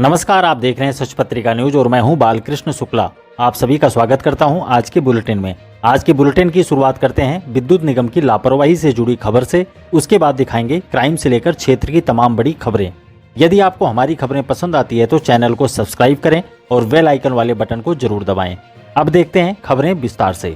नमस्कार, आप देख रहे हैं सच पत्रिका न्यूज और मैं हूं बालकृष्ण शुक्ला। आप सभी का स्वागत करता हूं आज के बुलेटिन में। आज के बुलेटिन की शुरुआत करते हैं विद्युत निगम की लापरवाही से जुड़ी खबर से। उसके बाद दिखाएंगे क्राइम से लेकर क्षेत्र की तमाम बड़ी खबरें। यदि आपको हमारी खबरें पसंद आती है तो चैनल को सब्सक्राइब करें और बेल आइकन वाले बटन को जरूर दबाएं। अब देखते हैं खबरें विस्तार से।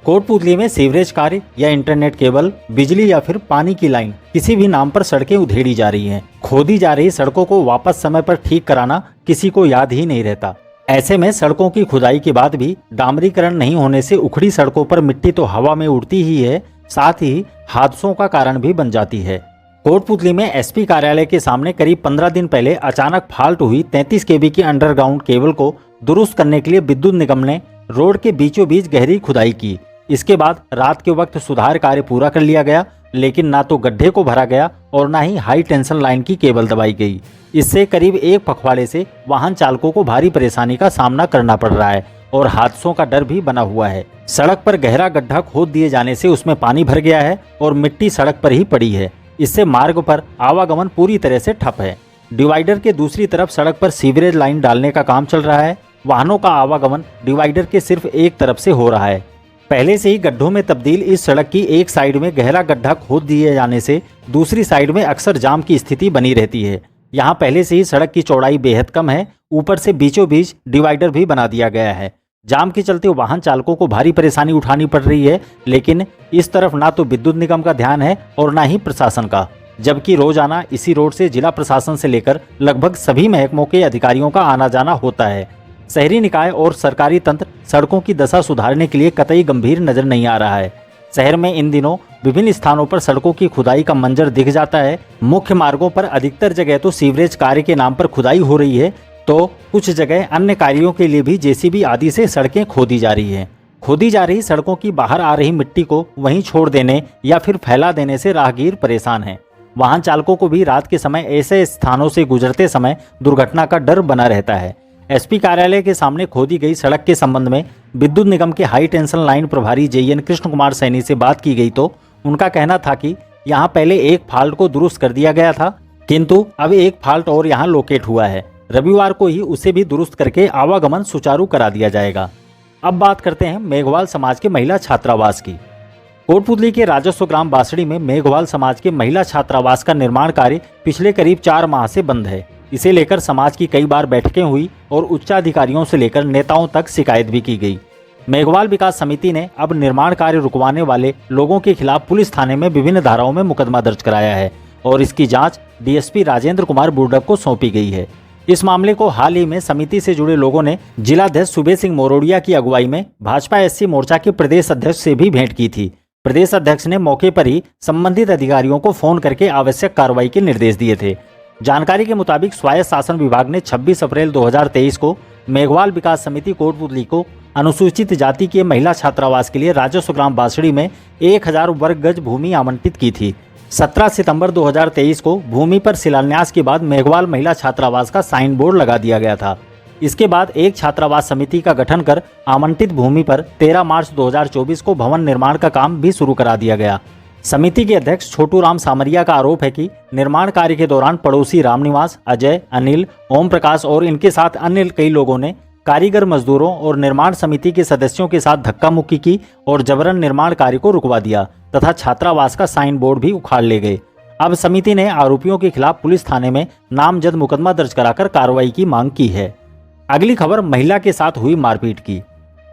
कोटपूतली में सीवरेज कार्य या इंटरनेट केबल, बिजली या फिर पानी की लाइन, किसी भी नाम पर सड़कें उधेड़ी जा रही हैं। खोदी जा रही सड़कों को वापस समय पर ठीक कराना किसी को याद ही नहीं रहता। ऐसे में सड़कों की खुदाई के बाद भी डामरीकरण नहीं होने से उखड़ी सड़कों पर मिट्टी तो हवा में उड़ती ही है, साथ ही हादसों का कारण भी बन जाती है। कोटपूतली में एसपी कार्यालय के सामने करीब 15 दिन पहले अचानक फाल्ट हुई 33 केवी की अंडरग्राउंड केबल को दुरुस्त करने के लिए विद्युत निगम ने रोड के बीचों बीच गहरी खुदाई की। इसके बाद रात के वक्त सुधार कार्य पूरा कर लिया गया, लेकिन ना तो गड्ढे को भरा गया और ना ही हाई टेंशन लाइन की केबल दबाई गई। इससे करीब एक पखवाड़े से वाहन चालकों को भारी परेशानी का सामना करना पड़ रहा है और हादसों का डर भी बना हुआ है। सड़क पर गहरा गड्ढा खोद दिए जाने से उसमें पानी भर गया है और मिट्टी सड़क पर ही पड़ी है। इससे मार्ग पर आवागमन पूरी तरह से ठप है। डिवाइडर के दूसरी तरफ सड़क पर सीवरेज लाइन डालने का काम चल रहा है। वाहनों का आवागमन डिवाइडर के सिर्फ एक तरफ से हो रहा है। पहले से ही गड्ढों में तब्दील इस सड़क की एक साइड में गहरा गड्ढा खोद दिए जाने से दूसरी साइड में अक्सर जाम की स्थिति बनी रहती है। यहाँ पहले से ही सड़क की चौड़ाई बेहद कम है, ऊपर से बीचों बीच डिवाइडर भी बना दिया गया है। जाम के चलते वाहन चालकों को भारी परेशानी उठानी पड़ रही है, लेकिन इस तरफ ना तो विद्युत निगम का ध्यान है और ना ही प्रशासन का, जबकि रोजाना इसी रोड से जिला प्रशासन से लेकर लगभग सभी महकमों के अधिकारियों का आना जाना होता है। शहरी निकाय और सरकारी तंत्र सड़कों की दशा सुधारने के लिए कतई गंभीर नजर नहीं आ रहा है। शहर में इन दिनों विभिन्न स्थानों पर सड़कों की खुदाई का मंजर दिख जाता है। मुख्य मार्गों पर अधिकतर जगह तो सीवरेज कार्य के नाम पर खुदाई हो रही है, तो कुछ जगह अन्य कार्यों के लिए भी जेसीबी आदि से सड़कें खोदी जा रही हैं। खोदी जा रही सड़कों की बाहर आ रही मिट्टी को वहीं छोड़ देने या फिर फैला देने से राहगीर परेशान हैं। वाहन चालकों को भी रात के समय ऐसे स्थानों से गुजरते समय दुर्घटना का डर बना रहता है। एसपी कार्यालय के सामने खोदी गई सड़क के संबंध में विद्युत निगम के हाई टेंशन लाइन प्रभारी जेएन कृष्ण कुमार सैनी से बात की गई तो उनका कहना था कि यहां पहले एक फाल्ट को दुरुस्त कर दिया गया था, किंतु अब एक फाल्ट और यहां लोकेट हुआ है। रविवार को ही उसे भी दुरुस्त करके आवागमन सुचारू करा दिया जाएगा। अब बात करते हैं मेघवाल समाज के महिला छात्रावास की। कोटपूतली के राजस्व ग्राम बासड़ी में मेघवाल समाज के महिला छात्रावास का निर्माण कार्य पिछले करीब 4 माह से बंद है। इसे लेकर समाज की कई बार बैठकें हुई और उच्चाधिकारियों से लेकर नेताओं तक शिकायत भी की गई। मेघवाल विकास समिति ने अब निर्माण कार्य रुकवाने वाले लोगों के खिलाफ पुलिस थाने में विभिन्न धाराओं में मुकदमा दर्ज कराया है और इसकी जांच डीएसपी राजेंद्र कुमार बुर्डक को सौंपी गई है। इस मामले को हाल ही में समिति से जुड़े लोगों ने जिलाध्यक्ष सुबे सिंह मोरोडिया की अगुवाई में भाजपा एससी मोर्चा के प्रदेश अध्यक्ष से भी भेंट की थी। प्रदेश अध्यक्ष ने मौके पर ही संबंधित अधिकारियों को फोन करके आवश्यक कार्रवाई के निर्देश दिए थे। जानकारी के मुताबिक स्वायत्त शासन विभाग ने 26 अप्रैल 2023 को मेघवाल विकास समिति कोटपूतली को अनुसूचित जाति के महिला छात्रावास के लिए राजस्व ग्राम बासड़ी में 1000 वर्ग गज भूमि आवंटित की थी। 17 सितंबर 2023 को भूमि पर शिलान्यास के बाद मेघवाल महिला छात्रावास का साइन बोर्ड लगा दिया गया था। इसके बाद एक छात्रावास समिति का गठन कर आवंटित भूमि पर 13 मार्च 2024 को भवन निर्माण का काम भी शुरू करा दिया गया। समिति के अध्यक्ष छोटू राम सामरिया का आरोप है कि निर्माण कार्य के दौरान पड़ोसी रामनिवास, अजय, अनिल, ओम प्रकाश और इनके साथ अन्य कई लोगों ने कारीगर मजदूरों और निर्माण समिति के सदस्यों के साथ धक्का मुक्की की और जबरन निर्माण कार्य को रुकवा दिया तथा छात्रावास का साइन बोर्ड भी उखाड़ ले गए। अब समिति ने आरोपियों के खिलाफ पुलिस थाने में नामजद मुकदमा दर्ज कराकर कार्रवाई की मांग की है। अगली खबर महिला के साथ हुई मारपीट की।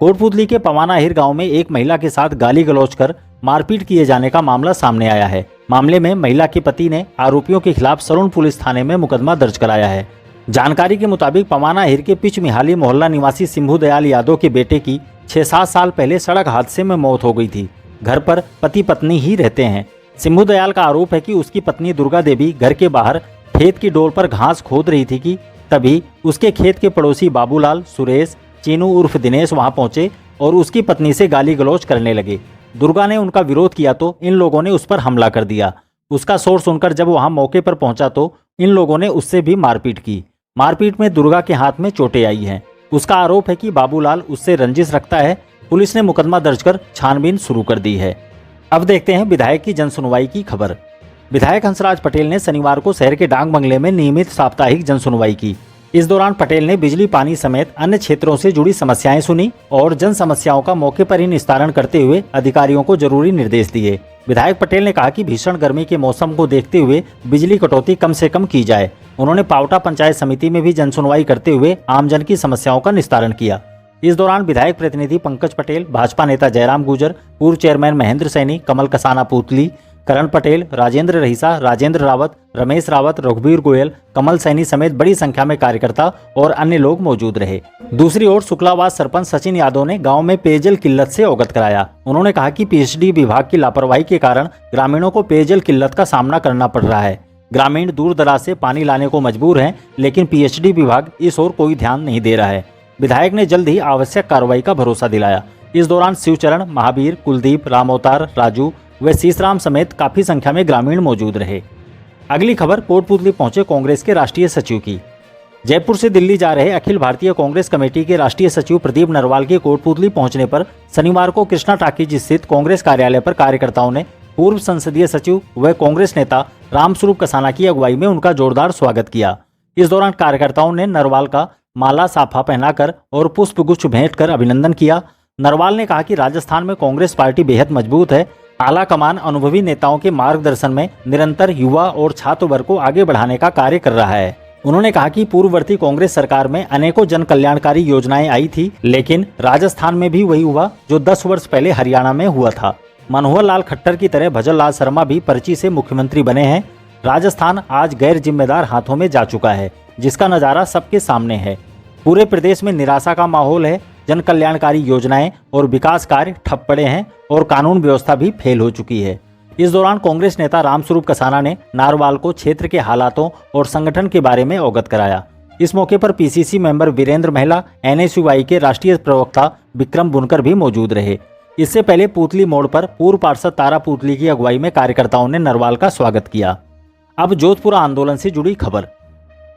कोटपूतली के पवानाहिर गांव में एक महिला के साथ गाली गलौज कर मारपीट किए जाने का मामला सामने आया है। मामले में महिला के पति ने आरोपियों के खिलाफ सरुण पुलिस थाने में मुकदमा दर्ज कराया है। जानकारी के मुताबिक पवानाहिर के पिचमिहाली मोहल्ला निवासी सिंभू दयाल यादव के बेटे की 6-7 साल पहले सड़क हादसे में मौत हो गई थी। घर पर पति पत्नी ही रहते हैं। सिंभू दयाल का आरोप है कि उसकी पत्नी दुर्गा देवी घर के बाहर खेत की डोल पर घास खोद रही थी कि तभी उसके खेत के पड़ोसी बाबूलाल, सुरेश, चीनू उर्फ दिनेश वहां पहुंचे और उसकी पत्नी से गाली गलौज करने लगे। दुर्गा ने उनका विरोध किया तो इन लोगों ने उस पर हमला कर दिया। उसका शोर सुनकर जब वहां मौके पर पहुंचा तो इन लोगों ने उससे भी मारपीट की। मारपीट में दुर्गा के हाथ में चोटें आई हैं। उसका आरोप है कि बाबूलाल उससे रंजिश रखता है। पुलिस ने मुकदमा दर्ज कर छानबीन शुरू कर दी है। अब देखते हैं विधायक की जनसुनवाई की खबर। विधायक हंसराज पटेल ने शनिवार को शहर के डांग बंगले में नियमित साप्ताहिक जनसुनवाई की। इस दौरान पटेल ने बिजली पानी समेत अन्य क्षेत्रों से जुड़ी समस्याएं सुनी और जन समस्याओं का मौके पर ही निस्तारण करते हुए अधिकारियों को जरूरी निर्देश दिए। विधायक पटेल ने कहा कि भीषण गर्मी के मौसम को देखते हुए बिजली कटौती कम से कम की जाए। उन्होंने पावटा पंचायत समिति में भी जनसुनवाई करते हुए आमजन की समस्याओं का निस्तारण किया। इस दौरान विधायक प्रतिनिधि पंकज पटेल, भाजपा नेता जयराम गुर्जर, पूर्व चेयरमैन महेंद्र सैनी, कमल कसाना पुतली, करण पटेल, राजेंद्र रहीसा, राजेंद्र रावत, रमेश रावत, रघुवीर गोयल, कमल सैनी समेत बड़ी संख्या में कार्यकर्ता और अन्य लोग मौजूद रहे। दूसरी ओर शुक्लावास सरपंच सचिन यादव ने गांव में पेयजल किल्लत से अवगत कराया। उन्होंने कहा कि पीएचडी विभाग की लापरवाही के कारण ग्रामीणों को पेयजल किल्लत का सामना करना पड़ रहा है। ग्रामीण दूर दराज से पानी लाने को मजबूर हैं, लेकिन पीएचडी विभाग इस ओर कोई ध्यान नहीं दे रहा है। विधायक ने जल्द ही आवश्यक कार्रवाई का भरोसा दिलाया। इस दौरान शिवचरण, महावीर, कुलदीप, रामअवतार, राजू व शीशराम समेत काफी संख्या में ग्रामीण मौजूद रहे। अगली खबर कोटपुतली पहुंचे कांग्रेस के राष्ट्रीय सचिव की। जयपुर से दिल्ली जा रहे अखिल भारतीय कांग्रेस कमेटी के राष्ट्रीय सचिव प्रदीप नरवाल के कोटपुतली पहुंचने पर शनिवार को कृष्णा टाकीज स्थित कांग्रेस कार्यालय पर कार्यकर्ताओं ने पूर्व संसदीय सचिव व कांग्रेस नेता रामस्वरूप कसाना की अगुवाई में उनका जोरदार स्वागत किया। इस दौरान कार्यकर्ताओं ने नरवाल का माला साफा पहनाकर और पुष्प गुच्छ भेंट कर अभिनंदन किया। नरवाल ने कहा कि राजस्थान में कांग्रेस पार्टी बेहद मजबूत है। आला कमान अनुभवी नेताओं के मार्गदर्शन में निरंतर युवा और छात्र वर्ग को आगे बढ़ाने का कार्य कर रहा है। उन्होंने कहा कि पूर्ववर्ती कांग्रेस सरकार में अनेकों जन कल्याणकारी योजनाएं आई थी, लेकिन राजस्थान में भी वही हुआ जो 10 वर्ष पहले हरियाणा में हुआ था। मनोहर लाल खट्टर की तरह भजन लाल शर्मा भी पर्ची से मुख्यमंत्री बने हैं। राजस्थान आज गैर जिम्मेदार हाथों में जा चुका है, जिसका नजारा सबके सामने है। पूरे प्रदेश में निराशा का माहौल है। जन कल्याणकारी योजनाएं और विकास कार्य ठप पड़े हैं और कानून व्यवस्था भी फेल हो चुकी है। इस दौरान कांग्रेस नेता रामस्वरूप कसाना ने नारवाल को क्षेत्र के हालातों और संगठन के बारे में अवगत कराया। इस मौके पर पीसीसी मेंबर वीरेंद्र महिला, एनएसयूआई के राष्ट्रीय प्रवक्ता विक्रम बुनकर भी मौजूद रहे। इससे पहले पुतली मोड़ पर पूर्व पार्षद तारा पुतली की अगुवाई में कार्यकर्ताओं ने नरवाल का स्वागत किया। अब जोधपुरा आंदोलन से जुड़ी खबर।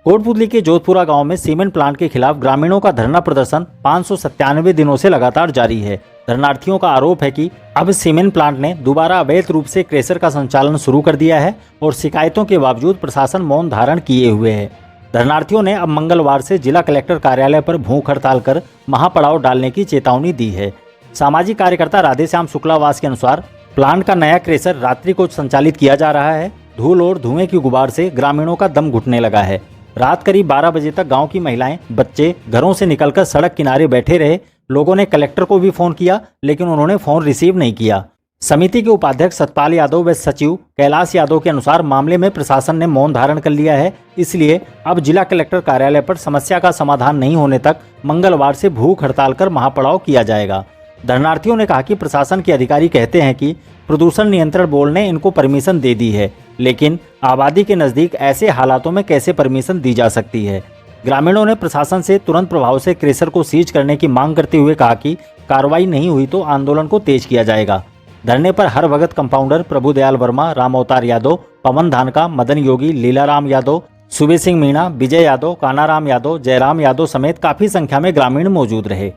कोटपुतली के जोधपुरा गांव में सीमेंट प्लांट के खिलाफ ग्रामीणों का धरना प्रदर्शन 597 दिनों से लगातार जारी है। धरनार्थियों का आरोप है कि अब सीमेंट प्लांट ने दोबारा अवैध रूप से क्रेशर का संचालन शुरू कर दिया है और शिकायतों के बावजूद प्रशासन मौन धारण किए हुए है। धरनार्थियों ने अब मंगलवार से जिला कलेक्टर कार्यालय पर भूख हड़ताल कर महापड़ाव डालने की चेतावनी दी है। सामाजिक कार्यकर्ता राधेश्याम शुक्लावास के अनुसार प्लांट का नया क्रेशर रात्रि को संचालित किया जा रहा है। धूल और धुएं की गुबार से ग्रामीणों का दम घुटने लगा है। रात करीब 12 बजे तक गांव की महिलाएं, बच्चे घरों से निकलकर सड़क किनारे बैठे रहे। लोगों ने कलेक्टर को भी फोन किया, लेकिन उन्होंने फोन रिसीव नहीं किया। समिति के उपाध्यक्ष सतपाल यादव व सचिव कैलाश यादव के अनुसार मामले में प्रशासन ने मौन धारण कर लिया है, इसलिए अब जिला कलेक्टर कार्यालय पर समस्या का समाधान नहीं होने तक मंगलवार से भूख हड़ताल कर महापड़ाव किया जाएगा। धरनार्थियों ने कहा कि प्रशासन के अधिकारी कहते हैं कि प्रदूषण नियंत्रण बोर्ड ने इनको परमिशन दे दी है, लेकिन आबादी के नजदीक ऐसे हालातों में कैसे परमिशन दी जा सकती है। ग्रामीणों ने प्रशासन से तुरंत प्रभाव से क्रेशर को सीज करने की मांग करते हुए कहा कि कार्रवाई नहीं हुई तो आंदोलन को तेज किया जाएगा। धरने पर हर भगत कंपाउंडर, प्रभुदयाल वर्मा, रामअवतार यादव, पवन धानका, मदन योगी, लीलाराम यादव, सुबे सिंह मीणा, विजय यादव, कानाराम यादव, जयराम यादव समेत काफी संख्या में ग्रामीण मौजूद रहे।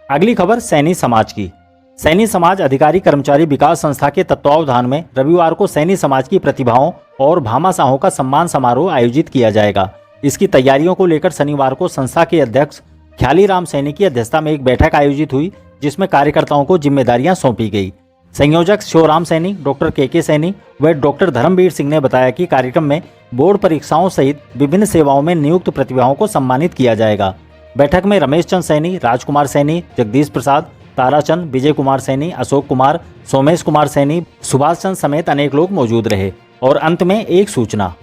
अगली खबर सैनी समाज की। सैनी समाज अधिकारी कर्मचारी विकास संस्था के तत्वावधान में रविवार को सैनी समाज की प्रतिभाओं और भामाशाहों का सम्मान समारोह आयोजित किया जाएगा। इसकी तैयारियों को लेकर शनिवार को संस्था के अध्यक्ष ख्याली राम सैनी की अध्यक्षता में एक बैठक आयोजित हुई, जिसमें कार्यकर्ताओं को जिम्मेदारियां सौंपी गई। संयोजक शिवराम सैनी, डॉक्टर के सैनी व डॉक्टर धर्मवीर सिंह ने बताया कि कार्यक्रम में बोर्ड परीक्षाओं सहित विभिन्न सेवाओं में नियुक्त प्रतिभाओं को सम्मानित किया जाएगा। बैठक में रमेश चंद सैनी, राजकुमार सैनी, जगदीश प्रसाद, ताराचंद, विजय कुमार सैनी, अशोक कुमार, सोमेश कुमार सैनी, सुभाष चंद समेत अनेक लोग मौजूद रहे। और अंत में एक सूचना।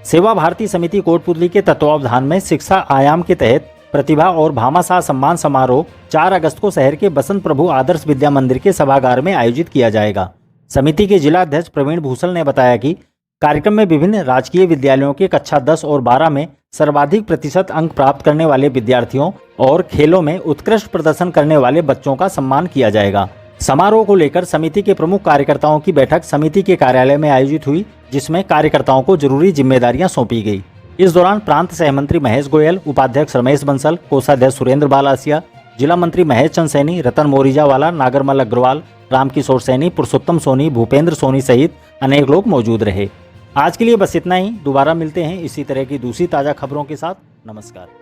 सेवा भारती समिति कोटपुतली के तत्वावधान में शिक्षा आयाम के तहत प्रतिभा और भामाशाह सम्मान समारोह 4 अगस्त को शहर के बसंत प्रभु आदर्श विद्या मंदिर के सभागार में आयोजित किया जाएगा। समिति के जिला अध्यक्ष प्रवीण भूषण ने बताया कि कार्यक्रम में विभिन्न राजकीय विद्यालयों के कक्षा 10 और 12 में सर्वाधिक प्रतिशत अंक प्राप्त करने वाले विद्यार्थियों और खेलों में उत्कृष्ट प्रदर्शन करने वाले बच्चों का सम्मान किया जाएगा। समारोह को लेकर समिति के प्रमुख कार्यकर्ताओं की बैठक समिति के कार्यालय में आयोजित हुई, जिसमें कार्यकर्ताओं को जरूरी जिम्मेदारियां सौंपी गई। इस दौरान प्रांत सहमंत्री महेश गोयल, उपाध्यक्ष रमेश बंसल, कोषाध्यक्ष सुरेंद्र बालासिया, जिला मंत्री महेश चंद सैनी, रतन मोरिजावाला, नागरमल अग्रवाल, रामकिशोर सैनी, पुरुषोत्तम सोनी, भूपेंद्र सोनी सहित अनेक लोग मौजूद रहे। आज के लिए बस इतना ही। दोबारा मिलते हैं इसी तरह की दूसरी ताज़ा खबरों के साथ। नमस्कार।